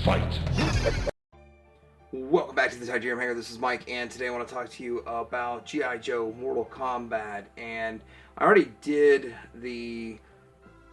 Fight! Welcome back to the Titanium Hanger. This is Mike, and today I want to talk to you about G.I. Joe Mortal Kombat. And I already did the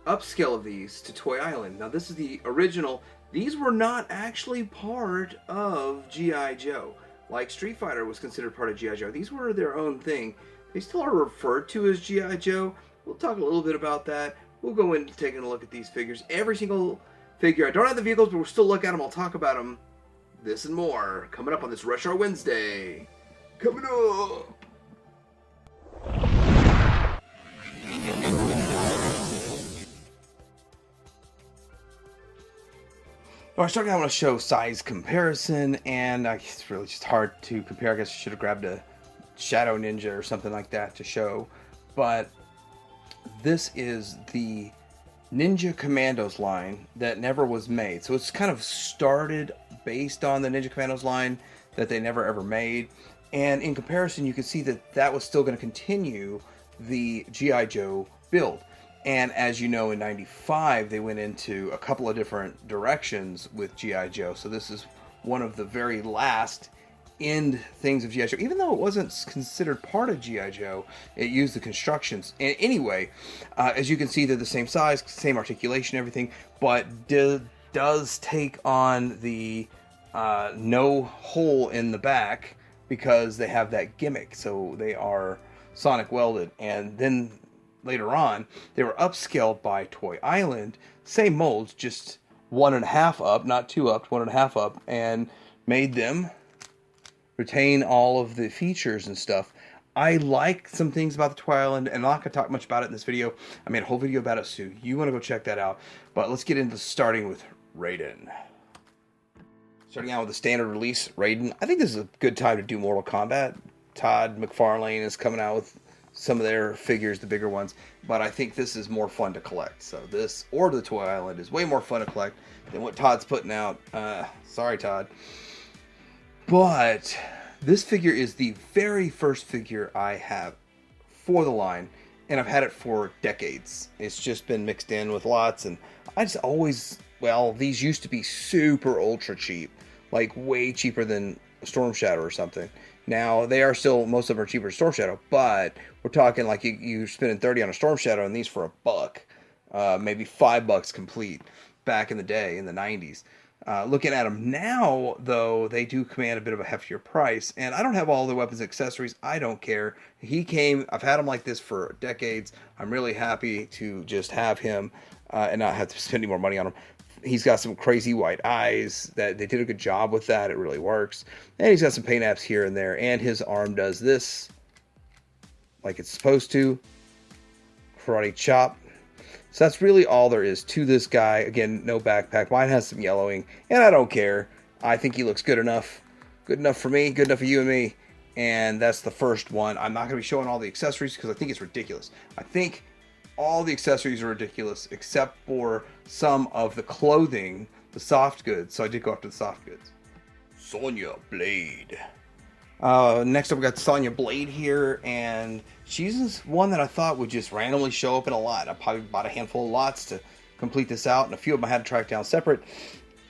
upscale of these to Toy Island. Now this is the original. These were not actually part of G.I. Joe. Like Street Fighter was considered part of G.I. Joe. These were their own thing. They still are referred to as G.I. Joe. We'll talk a little bit about that. We'll go into taking a look at these figures. Every single figure. I don't have the vehicles, but we'll still look at them. I'll talk about them. This and more coming up on this Retro Wednesday. Coming up! Alright, starting out, I want to show size comparison, and it's really just hard to compare. I guess I should have grabbed a Shadow Ninja or something like that to show. But this is the Ninja Commandos line that never was made. So it's kind of started based on the Ninja Commandos line that they never ever made. And in comparison, you can see that that was still going to continue the G.I. Joe build. And as you know, in 95, they went into a couple of different directions with G.I. Joe. So this is one of the very last end things of G.I. Joe. Even though it wasn't considered part of G.I. Joe, it used the constructions. And anyway, as you can see, they're the same size, same articulation, everything, but does take on the no hole in the back because they have that gimmick. So they are sonic welded. And then later on, they were upscaled by Toy Island. Same molds, just 1.5 up, not 2 up, 1.5 up, and made them retain all of the features and stuff. I like some things about the Toy Island, and I'm not going to talk much about it in this video. I made a whole video about it, so you want to go check that out. But let's get into starting with Raiden. Starting out with the standard release, Raiden. I think this is a good time to do Mortal Kombat. Todd McFarlane is coming out with some of their figures, the bigger ones, but I think this is more fun to collect. So this, or the Toy Island, is way more fun to collect than what Todd's putting out. Sorry, Todd. But this figure is the very first figure I have for the line, and I've had it for decades. It's just been mixed in with lots, and I just always, well, these used to be super ultra cheap, like way cheaper than Storm Shadow or something. Now, they are still, most of them are cheaper than Storm Shadow, but we're talking like you're spending 30 on a Storm Shadow and these for $1, maybe $5 complete back in the day, in the 90s. Looking at them now, though, they do command a bit of a heftier price, and I don't have all the weapons and accessories. I don't care. I've had him like this for decades. I'm really happy to just have him and not have to spend any more money on him. He's got some crazy white eyes. That they did a good job with that. It really works. And he's got some paint apps here and there. And his arm does this like it's supposed to. Karate chop. So that's really all there is to this guy. Again, no backpack. Mine has some yellowing. And I don't care. I think he looks good enough. Good enough for me. Good enough for you and me. And that's the first one. I'm not going to be showing all the accessories because I think it's ridiculous. I think all the accessories are ridiculous except for some of the clothing, the soft goods. So I did go after the soft goods. Sonya Blade. Next up we got Sonya Blade here, and she's one that I thought would just randomly show up in a lot. I probably bought a handful of lots to complete this out, and a few of them I had to track down separate.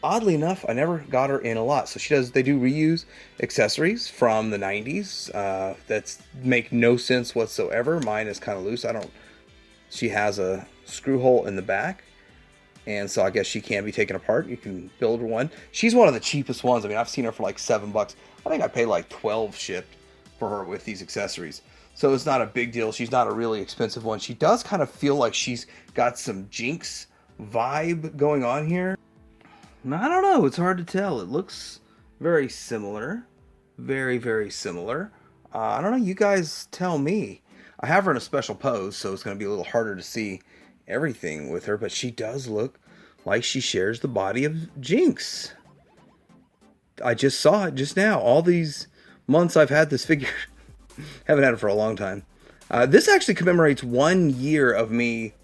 Oddly enough, I never got her in a lot. So they do reuse accessories from the 90s. That's make no sense whatsoever. Mine is kind of loose. She has a screw hole in the back, and so I guess she can be taken apart. You can build her one. She's one of the cheapest ones. I mean, I've seen her for like $7. I think I paid like 12 shipped for her with these accessories. So it's not a big deal. She's not a really expensive one. She does kind of feel like she's got some Jinx vibe going on here. I don't know. It's hard to tell. It looks very similar. Very, very similar. I don't know. You guys tell me. I have her in a special pose, so it's going to be a little harder to see everything with her, but she does look like she shares the body of Jinx. I just saw it just now. All these months I've had this figure. Haven't had it for a long time. This actually commemorates 1 year of me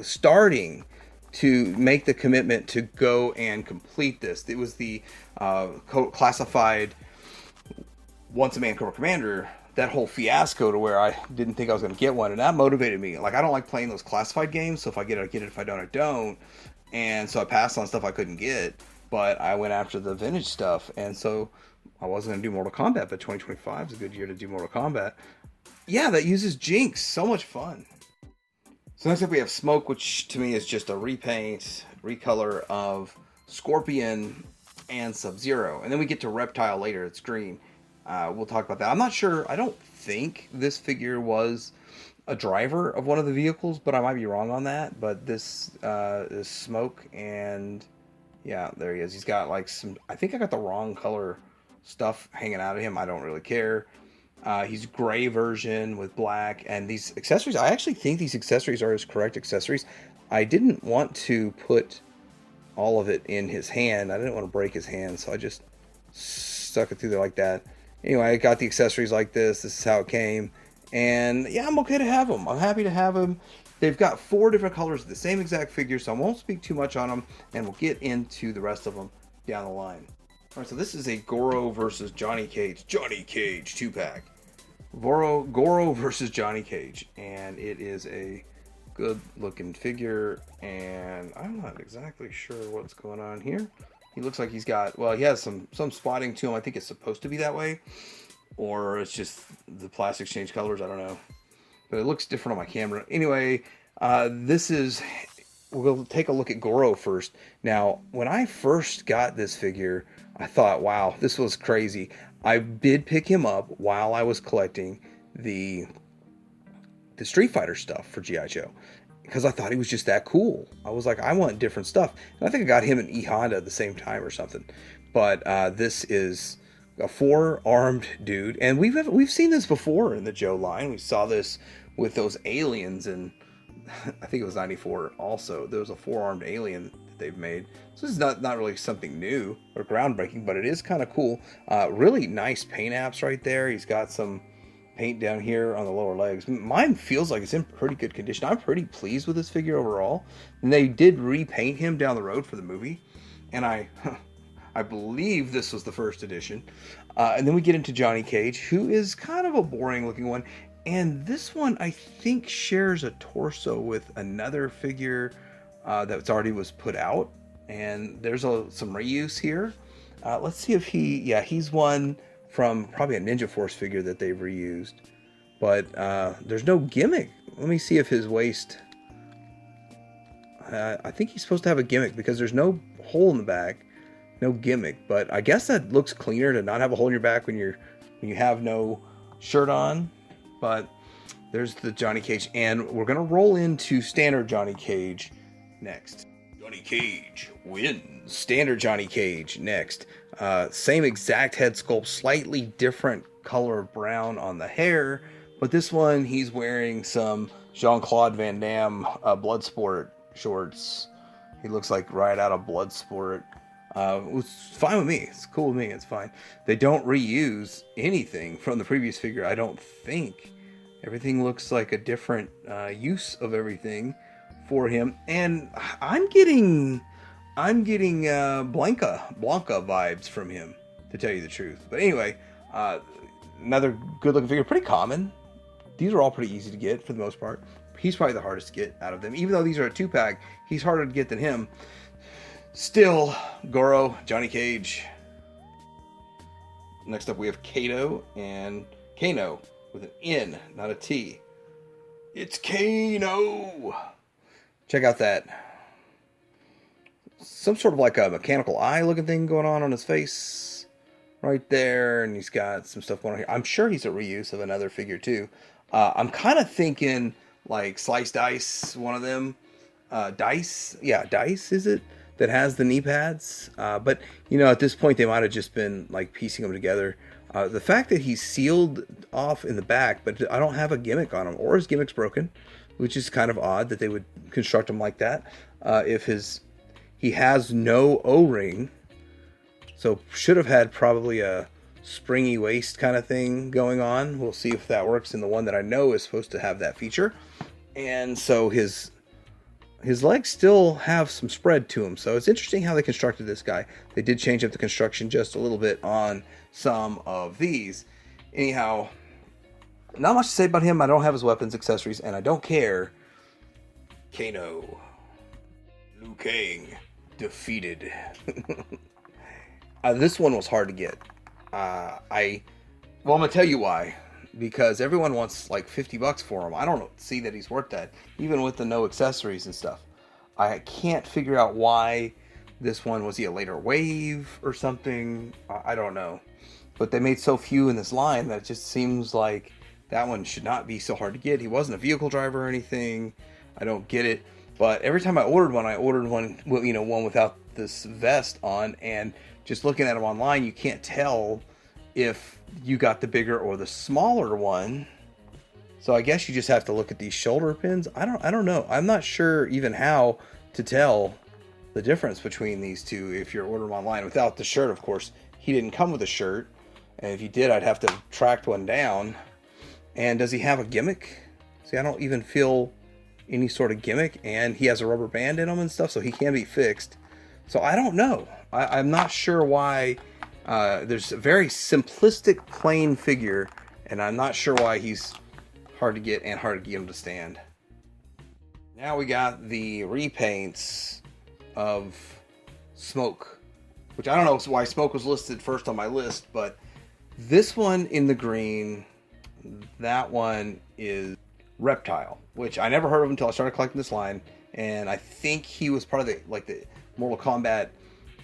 starting to make the commitment to go and complete this. It was the classified Once a Man Cobra Commander, that whole fiasco to where I didn't think I was going to get one, and that motivated me. Like, I don't like playing those classified games, so if I get it, I get it. If I don't, I don't. And so I passed on stuff I couldn't get. but I went after the vintage stuff, and so I wasn't going to do Mortal Kombat, but 2025 is a good year to do Mortal Kombat. Yeah, that uses Jinx. So much fun. So next up we have Smoke, which to me is just a repaint, recolor of Scorpion and Sub-Zero. And then we get to Reptile later. It's green. We'll talk about that. I'm not sure. I don't think this figure was a driver of one of the vehicles, but I might be wrong on that. But this is Smoke, and yeah, there he is. He's got like some, I think I got the wrong color stuff hanging out of him. I don't really care. He's gray version with black, and these accessories, I actually think these accessories are his correct accessories. I didn't want to put all of it in his hand. I didn't want to break his hand, so I just stuck it through there like that. Anyway, I got the accessories like this. This is how it came. And yeah, I'm okay to have them. I'm happy to have them. They've got 4 different colors of the same exact figure, so I won't speak too much on them, and we'll get into the rest of them down the line. All right, so this is a Goro versus Johnny Cage. Johnny Cage 2-pack. Goro versus Johnny Cage, and it is a good looking figure, and I'm not exactly sure what's going on here. He looks like he's got, well, he has some spotting to him. I think it's supposed to be that way, or it's just the plastics change colors. I don't know, but it looks different on my camera. Anyway, we'll take a look at Goro first. Now, when I first got this figure, I thought, wow, this was crazy. I did pick him up while I was collecting the Street Fighter stuff for G.I. Joe, because I thought he was just that cool. I was like, I want different stuff. And I think I got him in E Honda at the same time or something. But this is a 4-armed dude, and we've seen this before in the Joe line. We saw this with those aliens, and I think it was 94 also. There was a 4-armed alien that they've made. So this is not really something new or groundbreaking, but it is kind of cool. Really nice paint apps right there. He's got some paint down here on the lower legs. Mine feels like it's in pretty good condition. I'm pretty pleased with this figure overall. And they did repaint him down the road for the movie, and I believe this was the first edition. And then we get into Johnny Cage, who is kind of a boring looking one. And this one, I think, shares a torso with another figure that already was put out. And there's some reuse here. Let's see if he's one from probably a Ninja Force figure that they've reused. But there's no gimmick. Let me see if his waist... I think he's supposed to have a gimmick because there's no hole in the back. No gimmick. But I guess that looks cleaner to not have a hole in your back when you have no shirt on. But there's the Johnny Cage, and we're going to roll into standard Johnny Cage next. Johnny Cage wins. Standard Johnny Cage next. Same exact head sculpt, slightly different color of brown on the hair, but this one he's wearing some Jean-Claude Van Damme Bloodsport shorts. He looks like right out of Bloodsport. It's fine with me. It's cool with me. It's fine. They don't reuse anything from the previous figure, I don't think. Everything looks like a different use of everything for him, and I'm getting Blanca vibes from him, to tell you the truth. But anyway, another good looking figure, pretty common. These are all pretty easy to get for the most part. He's probably the hardest to get out of them, even though these are a 2-pack. He's harder to get than him. Still, Goro, Johnny Cage. Next up we have Kato, and Kano with an N, not a T. It's Kano. Check out that. Some sort of like a mechanical eye looking thing going on his face. Right there. And he's got some stuff going on here. I'm sure he's a reuse of another figure too. I'm kind of thinking like Slice Dice, one of them. Dice? Yeah, Dice is it? That has the knee pads. But, you know, at this point they might have just been like piecing them together. The fact that he's sealed off in the back, but I don't have a gimmick on him, or his gimmick's broken, which is kind of odd that they would construct him like that. He has no O-ring, so should have had probably a springy waist kind of thing going on. We'll see if that works in the one that I know is supposed to have that feature. And so his legs still have some spread to him, so it's interesting how they constructed this guy. They did change up the construction just a little bit on some of these. Anyhow, not much to say about him. I don't have his weapons, accessories, and I don't care. Kano. Liu Kang. defeated. This one was hard to get. Well, I'm gonna tell you why. Because everyone wants like $50 for him. I don't see that he's worth that, even with the no accessories and stuff. I can't figure out why this one was he a later wave or something. I don't know, but they made so few in this line that it just seems like that one should not be so hard to get. He wasn't a vehicle driver or anything. I don't get it. But every time I ordered one, one without this vest on, and just looking at them online, you can't tell if you got the bigger or the smaller one. So I guess you just have to look at these shoulder pins. I don't know. I'm not sure even how to tell the difference between these two if you're ordering online without the shirt. Of course, he didn't come with a shirt, and if he did, I'd have to track one down. And does he have a gimmick? See, I don't even feel any sort of gimmick, and he has a rubber band in him and stuff, so he can be fixed. So I don't know. I'm not sure why. There's a very simplistic, plain figure, and I'm not sure why he's hard to get and hard to get him to stand. Now we got the repaints of Smoke, which I don't know why Smoke was listed first on my list, but this one in the green, that one is Reptile, which I never heard of until I started collecting this line, and I think he was part of the Mortal Kombat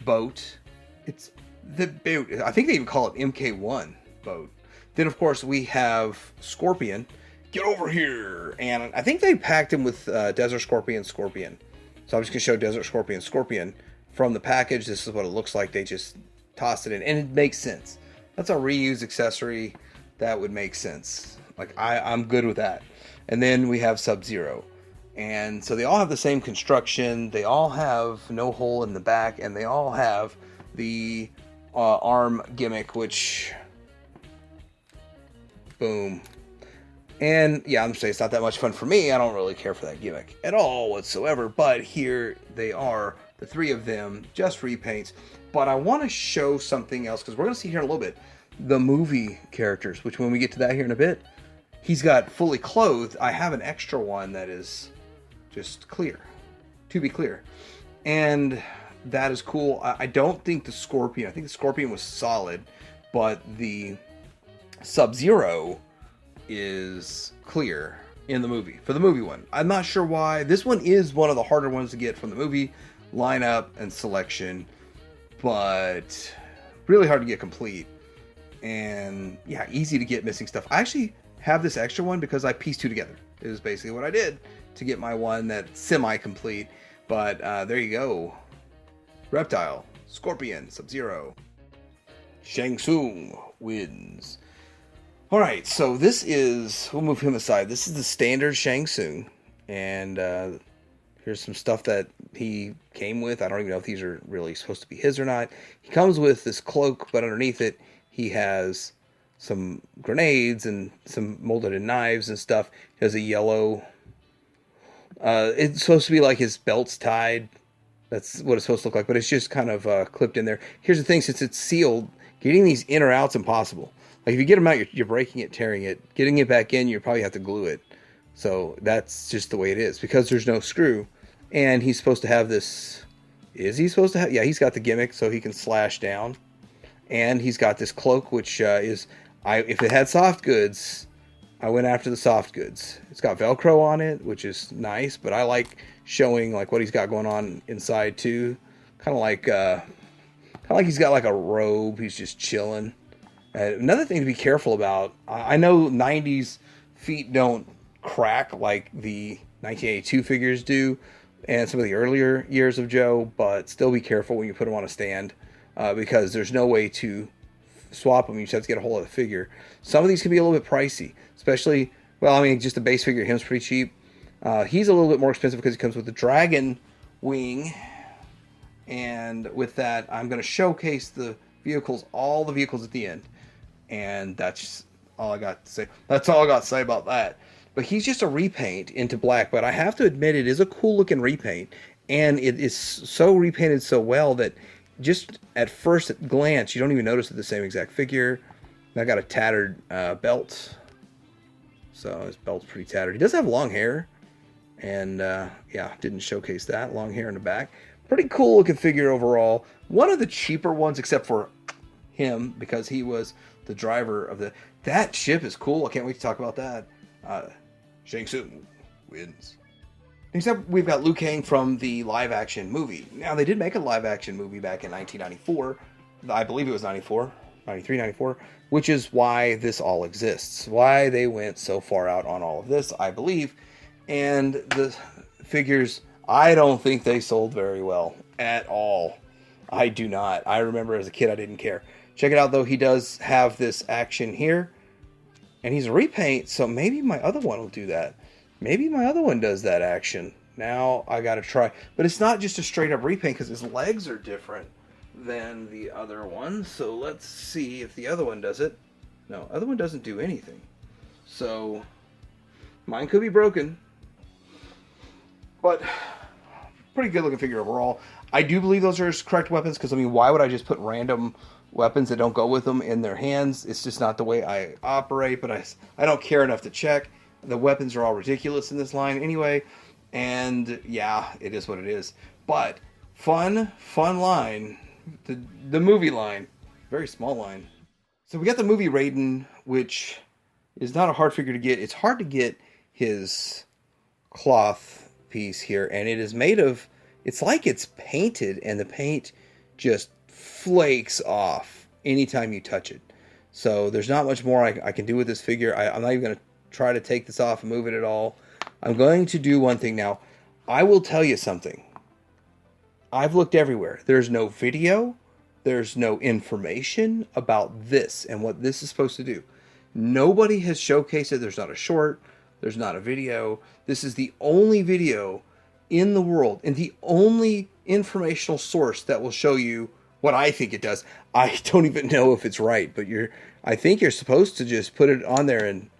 boat. It's the boat. I think they even call it MK1 boat. Then of course we have Scorpion. Get over here! And I think they packed him with Desert Scorpion. So I'm just gonna show Desert Scorpion from the package. This is what it looks like. They just tossed it in, and it makes sense. That's a reused accessory. That would make sense. Like I'm good with that. And then we have Sub-Zero. And so they all have the same construction. They all have no hole in the back, and they all have the arm gimmick, which boom. And yeah, I'm saying it's not that much fun for me. I don't really care for that gimmick at all whatsoever. But here they are, the three of them, just repaints. But I want to show something else, because we're going to see here in a little bit the movie characters, which when we get to that here in a bit, he's got fully clothed. I have an extra one that is just clear, to be clear. And that is cool. I don't think the Scorpion, I think the Scorpion was solid, but the Sub-Zero is clear in the movie, for the movie one. I'm not sure why. This one is one of the harder ones to get from the movie lineup and selection, but really hard to get complete. And yeah, easy to get missing stuff. I actually have this extra one because I pieced two together. It was basically what I did to get my one that's semi-complete. But there you go. Reptile, Scorpion, Sub-Zero. Shang Tsung wins. Alright, so this is, we'll move him aside. This is the standard Shang Tsung. And here's some stuff that he came with. I don't even know if these are really supposed to be his or not. He comes with this cloak, but underneath it, he has some grenades and some molded in knives and stuff. He has a yellow... it's supposed to be like his belt's tied. That's what it's supposed to look like, but it's just kind of clipped in there. Here's the thing, since it's sealed, getting these in or out's impossible. Like, if you get them out, you're breaking it, tearing it. Getting it back in, you probably have to glue it. So that's just the way it is, because there's no screw. And he's supposed to have this... Is he supposed to have... Yeah, he's got the gimmick, so he can slash down. And he's got this cloak, which is... if it had soft goods, I went after the soft goods. It's got Velcro on it, which is nice, but I like showing like what he's got going on inside too. Kind of like he's got like a robe. He's just chilling. Another thing to be careful about, I know 90s feet don't crack like the 1982 figures do, and some of the earlier years of Joe, but still be careful when you put them on a stand, because there's no way to swap them. You just have to get a hold of the figure. Some of these can be a little bit pricey, especially, well, I mean, just the base figure of him's pretty cheap. He's a little bit more expensive because he comes with the dragon wing, and with that, I'm going to showcase the vehicles, all the vehicles at the end, and that's all I got to say. That's all I got to say about that. But he's just a repaint into black, but I have to admit it is a cool looking repaint, and it is so repainted so well that just at first glance, you don't even notice it's the same exact figure. I got a tattered belt, so his belt's pretty tattered. He does have long hair, and yeah, didn't showcase that long hair in the back. Pretty cool looking figure overall. One of the cheaper ones, except for him, because he was the driver of the... That ship is cool. I can't wait to talk about that. Shang Tsung wins. Next up, we've got Liu Kang from the live-action movie. Now, they did make a live-action movie back in 1994. I believe it was 94, 93, 94, which is why this all exists. Why they went so far out on all of this, I believe. And the figures, I don't think they sold very well at all. I do not. I remember as a kid, I didn't care. Check it out, though. He does have this action here. And he's a repaint, so maybe my other one will do that. Maybe my other one does that action. Now I got to try. But it's not just a straight up repaint because his legs are different than the other one. So let's see if the other one does it. No, other one doesn't do anything. So mine could be broken. But pretty good looking figure overall. I do believe those are correct weapons because, I mean, why would I just put random weapons that don't go with them in their hands? It's just not the way I operate, but I don't care enough to check. The weapons are all ridiculous in this line anyway, and yeah, it is what it is. But fun line, the movie line, very small line. So we got the movie Raiden, which is not a hard figure to get. It's hard to get his cloth piece here, and it is made of, it's like it's painted, and the paint just flakes off anytime you touch it. So there's not much more I can do with this figure. I'm not even going to try to take this off and move it at all. I'm going to do one thing now. I will tell you something. I've looked everywhere. There's no video. There's no information about this and what this is supposed to do. Nobody has showcased it. There's not a short. There's not a video. This is the only video in the world and the only informational source that will show you what I think it does. I don't even know if it's right, but I think you're supposed to just put it on there and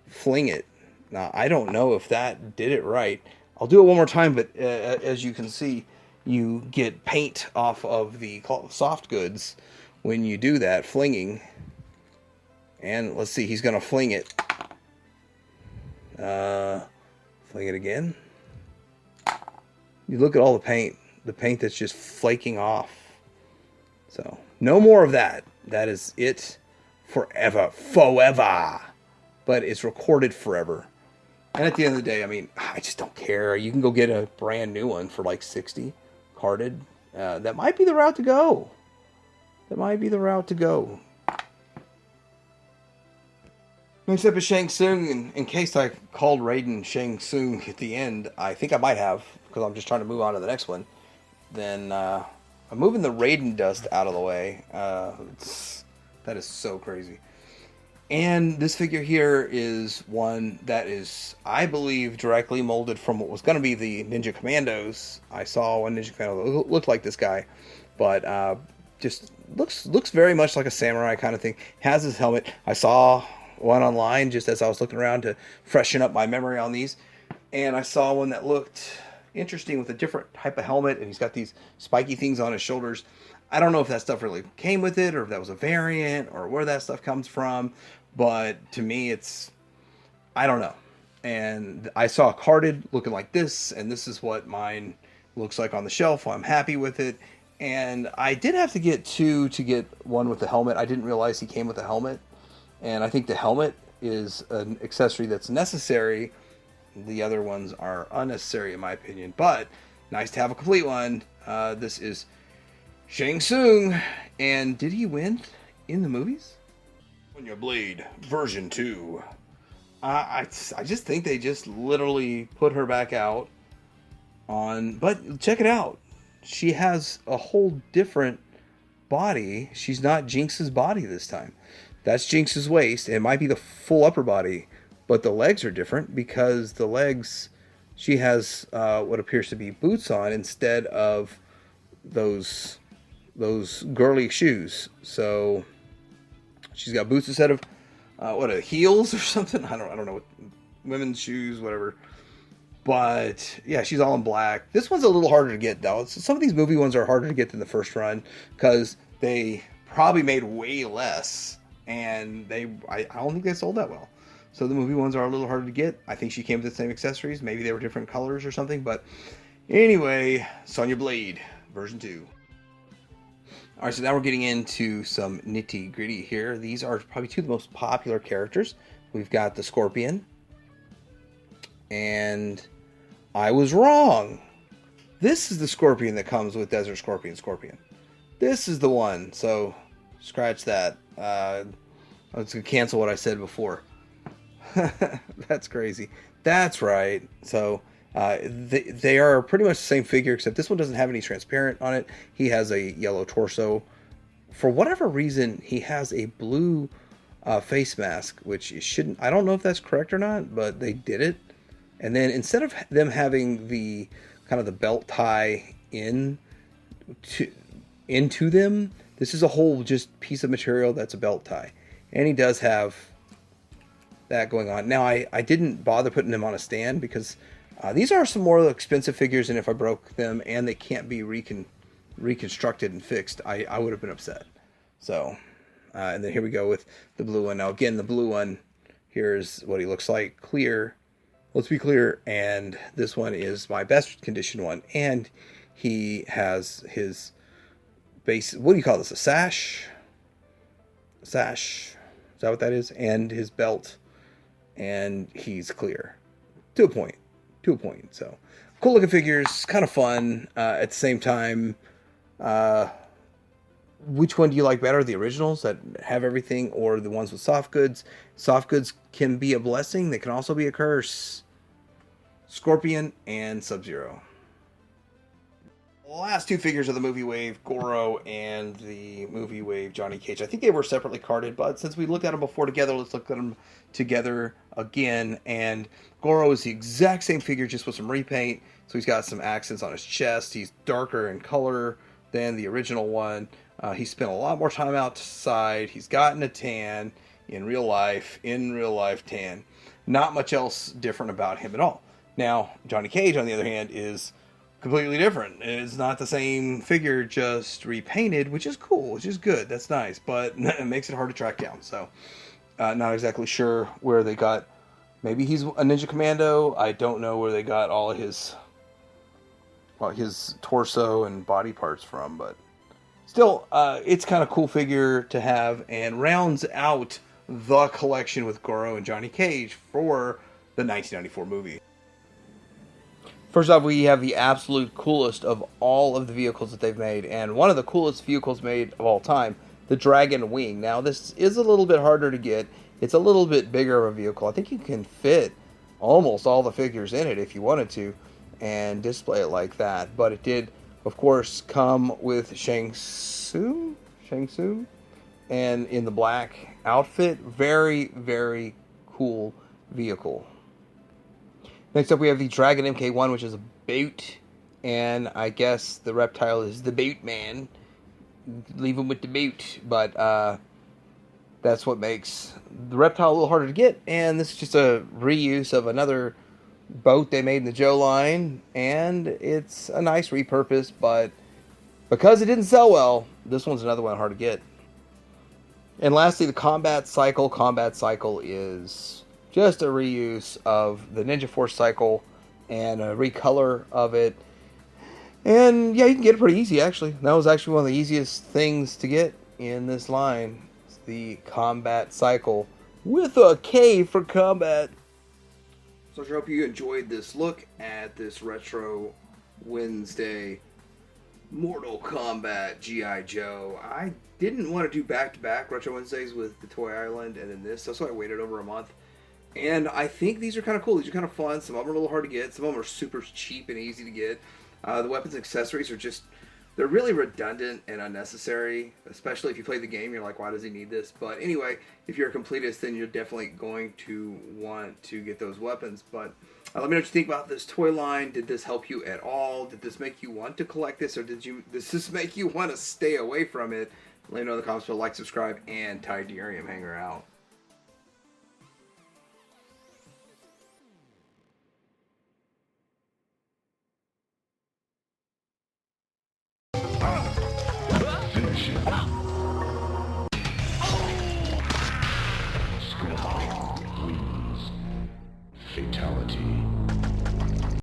fling it. Now, I don't know if that did it right. I'll do it one more time, but as you can see, you get paint off of the soft goods when you do that, flinging. And let's see, he's going to fling it. Fling it again. You look at all the paint that's just flaking off. So, no more of that. That is it forever. But it's recorded forever. And at the end of the day, I mean, I just don't care. You can go get a brand new one for like $60, carded. That might be the route to go. Next up is Shang Tsung. In case I called Raiden Shang Tsung at the end, I think I might have, because I'm just trying to move on to the next one. Then I'm moving the Raiden dust out of the way. That is so crazy. And this figure here is one that is, I believe, directly molded from what was going to be the Ninja Commandos. I saw one Ninja Commando looked like this guy, but just looks very much like a samurai kind of thing. Has his helmet. I saw one online just as I was looking around to freshen up my memory on these, and I saw one that looked interesting with a different type of helmet, and he's got these spiky things on his shoulders. I don't know if that stuff really came with it, or if that was a variant, or where that stuff comes from. But to me, I don't know. And I saw a carded looking like this, and this is what mine looks like on the shelf. I'm happy with it. And I did have to get two to get one with the helmet. I didn't realize he came with a helmet. And I think the helmet is an accessory that's necessary. The other ones are unnecessary, in my opinion. But nice to have a complete one. This is Shang Tsung. And did he win in the movies? On Your Blade, version 2. I just think they just literally put her back out on... But check it out. She has a whole different body. She's not Jinx's body this time. That's Jinx's waist. It might be the full upper body, but the legs are different because the legs... She has what appears to be boots on instead of those girly shoes. So... She's got boots instead of heels or something. I don't know, women's shoes, whatever. But yeah, she's all in black. This one's a little harder to get though. Some of these movie ones are harder to get than the first run because they probably made way less, and I don't think they sold that well. So the movie ones are a little harder to get. I think she came with the same accessories. Maybe they were different colors or something. But anyway, Sonya Blade, version 2. Alright, so now we're getting into some nitty gritty here. These are probably two of the most popular characters. We've got the Scorpion. And I was wrong. This is the Scorpion that comes with Desert Scorpion. This is the one. So, scratch that. I was going to cancel what I said before. That's crazy. That's right. So, they are pretty much the same figure, except this one doesn't have any transparent on it. He has a yellow torso. For whatever reason, he has a blue face mask, which you shouldn't. I don't know if that's correct or not, but they did it. And then instead of them having the kind of the belt tie into them, this is a whole just piece of material that's a belt tie. And he does have that going on. Now, I didn't bother putting them on a stand because these are some more expensive figures, and if I broke them and they can't be reconstructed and fixed, I would have been upset. So, and then here we go with the blue one. Now, again, the blue one, here's what he looks like. Clear. Let's be clear. And this one is my best condition one. And he has his base, what do you call this? A sash? Sash. Is that what that is? And his belt. And he's clear. To a point. So, cool looking figures. Kind of fun. At the same time, which one do you like better? The originals that have everything, or the ones with soft goods? Soft goods can be a blessing. They can also be a curse. Scorpion and Sub-Zero. The last two figures of the movie wave, Goro and the movie wave Johnny Cage. I think they were separately carded, but since we looked at them before together, let's look at them together again. And Goro is the exact same figure, just with some repaint. So he's got some accents on his chest. He's darker in color than the original one. He spent a lot more time outside. He's gotten a tan in real life tan. Not much else different about him at all. Now, Johnny Cage, on the other hand, is completely different. It's not the same figure, just repainted, which is cool, which is good. That's nice, but it makes it hard to track down. So, not exactly sure where they got. Maybe he's a Ninja Commando. I don't know where they got all of his torso and body parts from, but still, it's kind of cool figure to have, and rounds out the collection with Goro and Johnny Cage for the 1994 movie. First off, we have the absolute coolest of all of the vehicles that they've made, and one of the coolest vehicles made of all time, the Dragon Wing. Now, this is a little bit harder to get. It's a little bit bigger of a vehicle. I think you can fit almost all the figures in it if you wanted to and display it like that. But it did, of course, come with Shang Tsung, and in the black outfit. Very, very cool vehicle. Next up, we have the Dragon MK1, which is a boot, and I guess the reptile is the boot man. Leave him with the boot, but that's what makes the reptile a little harder to get, and this is just a reuse of another boat they made in the Joe line, and it's a nice repurpose, but because it didn't sell well, this one's another one hard to get. And lastly, the Combat Cycle. Combat Cycle is just a reuse of the Ninja Force Cycle and a recolor of it. And yeah, you can get it pretty easy, actually. That was actually one of the easiest things to get in this line. It's the Combat Cycle with a K for combat. So I sure hope you enjoyed this look at this Retro Wednesday Mortal Kombat G.I. Joe. I didn't want to do back-to-back Retro Wednesdays with the Toy Island and then this. That's why I waited over a month. And I think these are kind of cool. These are kind of fun. Some of them are a little hard to get. Some of them are super cheap and easy to get. The weapons and accessories are just, they're really redundant and unnecessary. Especially if you play the game, you're like, why does he need this? But anyway, if you're a completist, then you're definitely going to want to get those weapons. But let me know what you think about this toy line. Did this help you at all? Did this make you want to collect this? Or does this make you want to stay away from it? Let me know in the comments below. Like, subscribe, and Ty Diarium Hanger out.